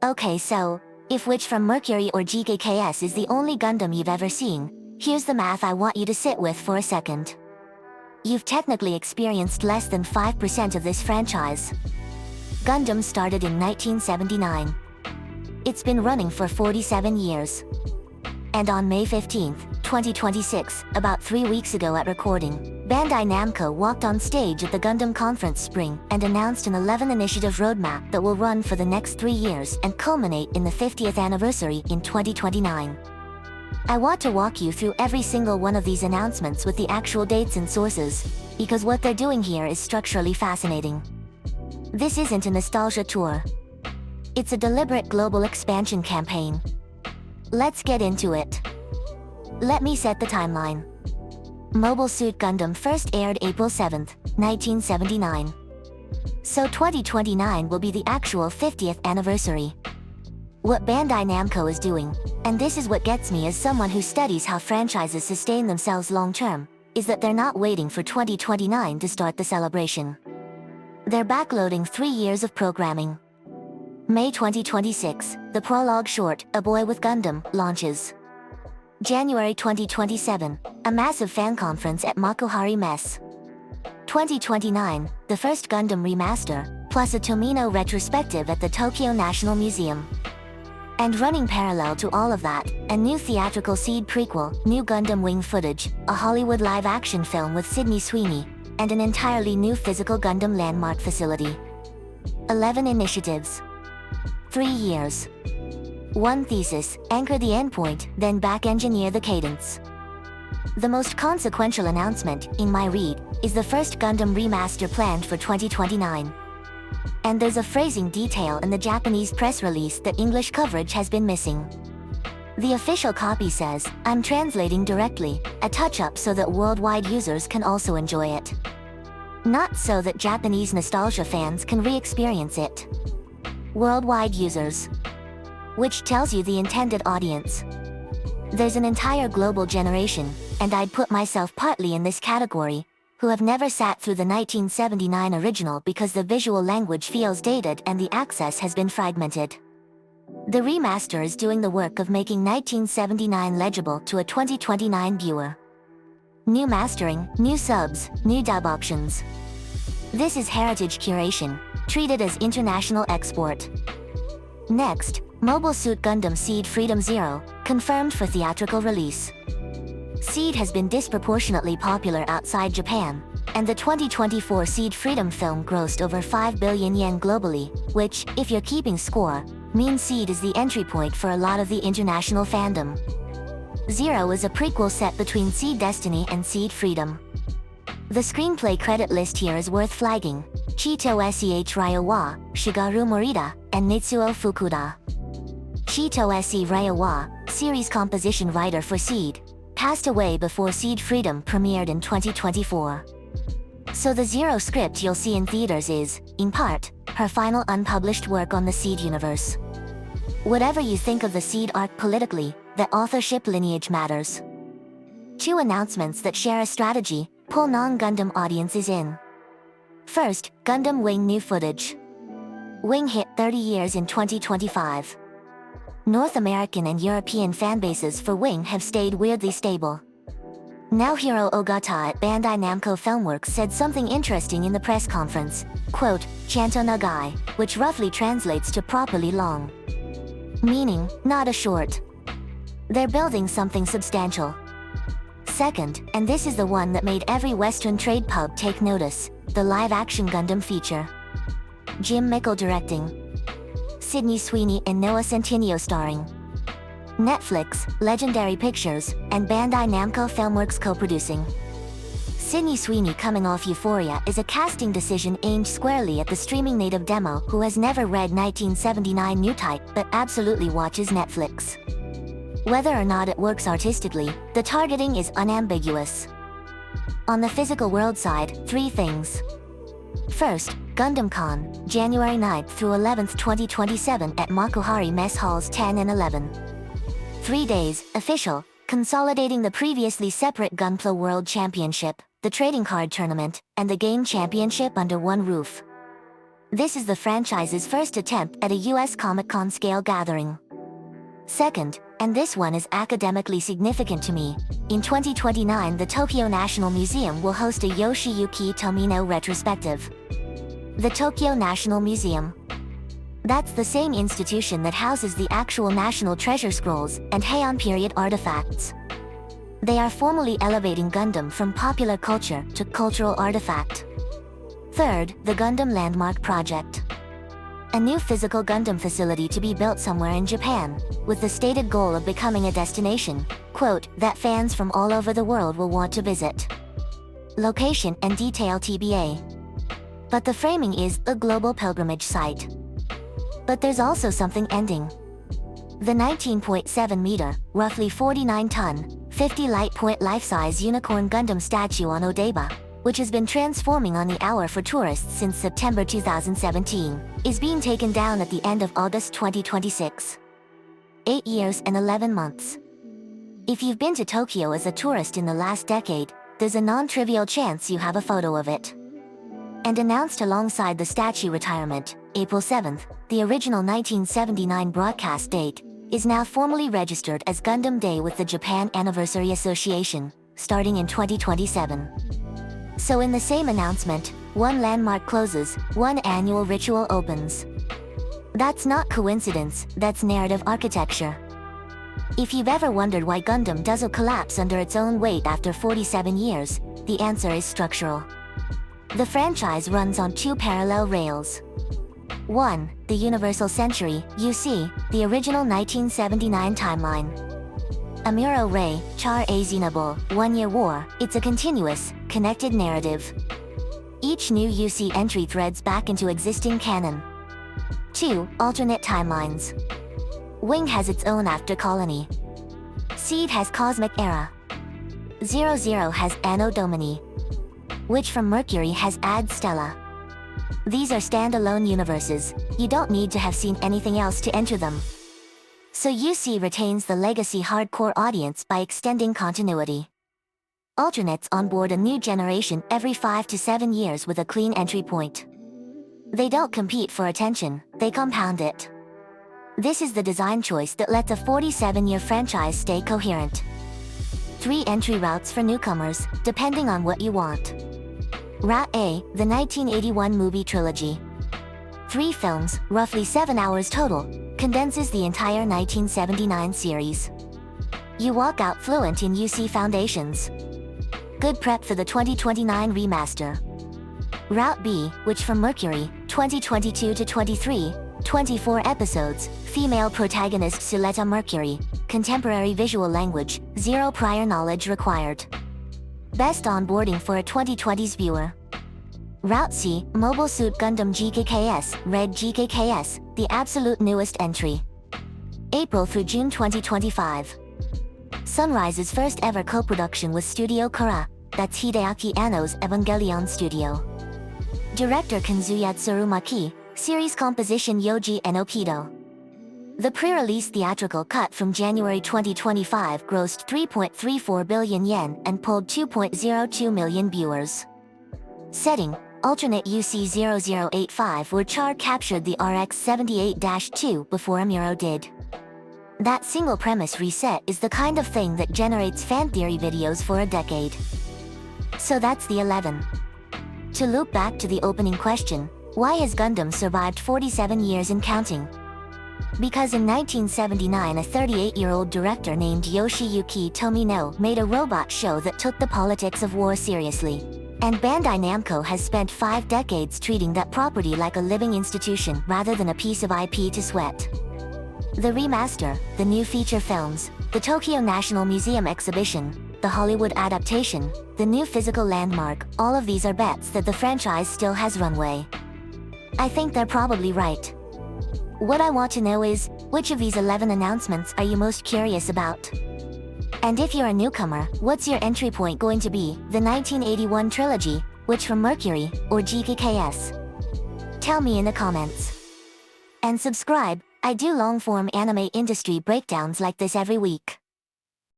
Okay, so, if which from Mercury or Jeek-Aks is the only Gundam you've ever seen, here's the math I want you to sit with for a second. You've technically experienced less than 5% of this franchise. Gundam started in 1979. It's been running for 47 years. And on May 15, 2026, about 3 weeks ago at recording, Bandai Namco walked on stage at the Gundam Conference SPRING and announced an 11-initiative roadmap that will run for the next 3 years and culminate in the 50th anniversary in 2029. I want to walk you through every single one of these announcements with the actual dates and sources, because what they're doing here is structurally fascinating. This isn't a nostalgia tour. It's a deliberate global expansion campaign. Let's get into it. Let me set the timeline. Mobile Suit Gundam first aired April 7, 1979. So 2029 will be the actual 50th anniversary. What Bandai Namco is doing, and this is what gets me as someone who studies how franchises sustain themselves long-term, is that they're not waiting for 2029 to start the celebration. They're backloading 3 years of programming. May 2026, the prologue short, A Boy with Gundam, launches. January 2027, a massive fan conference at Makuhari Messe. 2029, the First Gundam Remaster, plus a Tomino retrospective at the Tokyo National Museum. And running parallel to all of that, a new theatrical seed prequel, new Gundam Wing footage, a Hollywood live-action film with Sydney Sweeney, and an entirely new physical Gundam Landmark facility. 11 initiatives. 3 years. 1 thesis, anchor the endpoint, then back-engineer the cadence. The most consequential announcement, in my read, is the First Gundam Remaster planned for 2029. And there's a phrasing detail in the Japanese press release that English coverage has been missing. The official copy says, I'm translating directly, a touch-up so that worldwide users can also enjoy it. Not so that Japanese nostalgia fans can re-experience it. Worldwide users. Which tells you the intended audience. There's an entire global generation, and I'd put myself partly in this category, who have never sat through the 1979 original because the visual language feels dated and the access has been fragmented. The remaster is doing the work of making 1979 legible to a 2029 viewer. New mastering, new subs, new dub options. This is heritage curation, treated as international export. Next, Mobile Suit Gundam Seed Freedom Zero, confirmed for theatrical release. Seed has been disproportionately popular outside Japan, and the 2024 Seed Freedom film grossed over 5 billion yen globally, which, if you're keeping score, means Seed is the entry point for a lot of the international fandom. Zero is a prequel set between Seed Destiny and Seed Freedom. The screenplay credit list here is worth flagging: Chito Seh Ryowa, Shigeru Morita, and Mitsuo Fukuda. Chito Seh Ryowa, series composition writer for Seed, passed away before Seed Freedom premiered in 2024. So the Zero script you'll see in theaters is, in part, her final unpublished work on the Seed universe. Whatever you think of the Seed arc politically, the authorship lineage matters. 2 announcements that share a strategy, pull non-Gundam audiences in. First, Gundam Wing new footage. Wing hit 30 years in 2025. North American and European fanbases for Wing have stayed weirdly stable. Naohiro Ogata at Bandai Namco Filmworks said something interesting in the press conference, quote, "Chanto nagai," which roughly translates to properly long. Meaning, not a short. They're building something substantial. Second, and this is the one that made every Western trade pub take notice, the live-action Gundam feature. Jim Mickle directing. Sydney Sweeney and Noah Centineo starring. Netflix, Legendary Pictures, and Bandai Namco Filmworks co-producing. Sydney Sweeney, coming off Euphoria, is a casting decision aimed squarely at the streaming native demo who has never read 1979 new type but absolutely watches Netflix. Whether or not it works artistically, the targeting is unambiguous. On the physical world side, 3 things. First, Gundam-Con, January 9th through 11th 2027 at Makuhari Messe Halls 10 and 11. 3 days, official, consolidating the previously separate Gunpla World Championship, the trading card tournament, and the game championship under one roof. This is the franchise's first attempt at a US Comic-Con scale gathering. Second, and this one is academically significant to me, in 2029 the Tokyo National Museum will host a Yoshiyuki Tomino retrospective. The Tokyo National Museum. That's the same institution that houses the actual National Treasure Scrolls and Heian period artifacts. They are formally elevating Gundam from popular culture to cultural artifact. Third, the Gundam Landmark Project. A new physical Gundam facility to be built somewhere in Japan, with the stated goal of becoming a destination, quote, that fans from all over the world will want to visit. Location and detail TBA. But the framing is a global pilgrimage site. But there's also something ending. The 19.7 meter, roughly 49 ton, 50 light point life-size Unicorn Gundam statue on Odaiba, which has been transforming on the hour for tourists since September 2017, is being taken down at the end of August 2026. 8 years and 11 months. If you've been to Tokyo as a tourist in the last decade, there's a non-trivial chance you have a photo of it. And announced alongside the statue retirement, April 7th, the original 1979 broadcast date, is now formally registered as Gundam Day with the Japan Anniversary Association, starting in 2027. So in the same announcement, one landmark closes, one annual ritual opens. That's not coincidence, that's narrative architecture. If you've ever wondered why Gundam doesn't collapse under its own weight after 47 years, the answer is structural. The franchise runs on two parallel rails. 1. The Universal Century, UC, the original 1979 timeline. Amuro Ray, Char A Xenobul, 1 Year War, it's a continuous, connected narrative. Each new UC entry threads back into existing canon. 2. Alternate timelines. Wing has its own After Colony. Seed has Cosmic Era. 00 has Anno Domini. Which from Mercury has Ad Stella. These are standalone universes, you don't need to have seen anything else to enter them. So UC retains the legacy hardcore audience by extending continuity. Alternates onboard a new generation every 5 to 7 years with a clean entry point. They don't compete for attention, they compound it. This is the design choice that lets a 47-year franchise stay coherent. 3 entry routes for newcomers, depending on what you want. Route A, the 1981 movie trilogy. 3 films, roughly 7 hours total, condenses the entire 1979 series. You walk out fluent in UC foundations. Good prep for the 2029 remaster. Route B, which from Mercury, 2022 to 23, 24 episodes, female protagonist Suletta Mercury, contemporary visual language, 0 prior knowledge required. Best onboarding for a 2020s viewer. Route C, Mobile Suit Gundam Jeek-Aks, Red Jeek-Aks, the absolute newest entry. April through June 2025. Sunrise's first ever co-production with Studio Khara, that's Hideaki Anno's Evangelion studio. Director Kanzuya Tsurumaki, series composition Yoji Enokido. The pre-release theatrical cut from January 2025 grossed 3.34 billion yen and pulled 2.02 million viewers. Setting, alternate UC0085 where Char captured the RX-78-2 before Amuro did. That single premise reset is the kind of thing that generates fan theory videos for a decade. So that's the 11. To loop back to the opening question, why has Gundam survived 47 years and counting? Because in 1979 a 38-year-old director named Yoshiyuki Tomino made a robot show that took the politics of war seriously. And Bandai Namco has spent 5 decades treating that property like a living institution rather than a piece of IP to sweat. The remaster, the new feature films, the Tokyo National Museum exhibition, the Hollywood adaptation, the new physical landmark, all of these are bets that the franchise still has runway. I think they're probably right. What I want to know is, which of these 11 announcements are you most curious about? And if you're a newcomer, what's your entry point going to be, the 1981 trilogy, which from Mercury, or Jeek-Aks? Tell me in the comments. And subscribe, I do long-form anime industry breakdowns like this every week.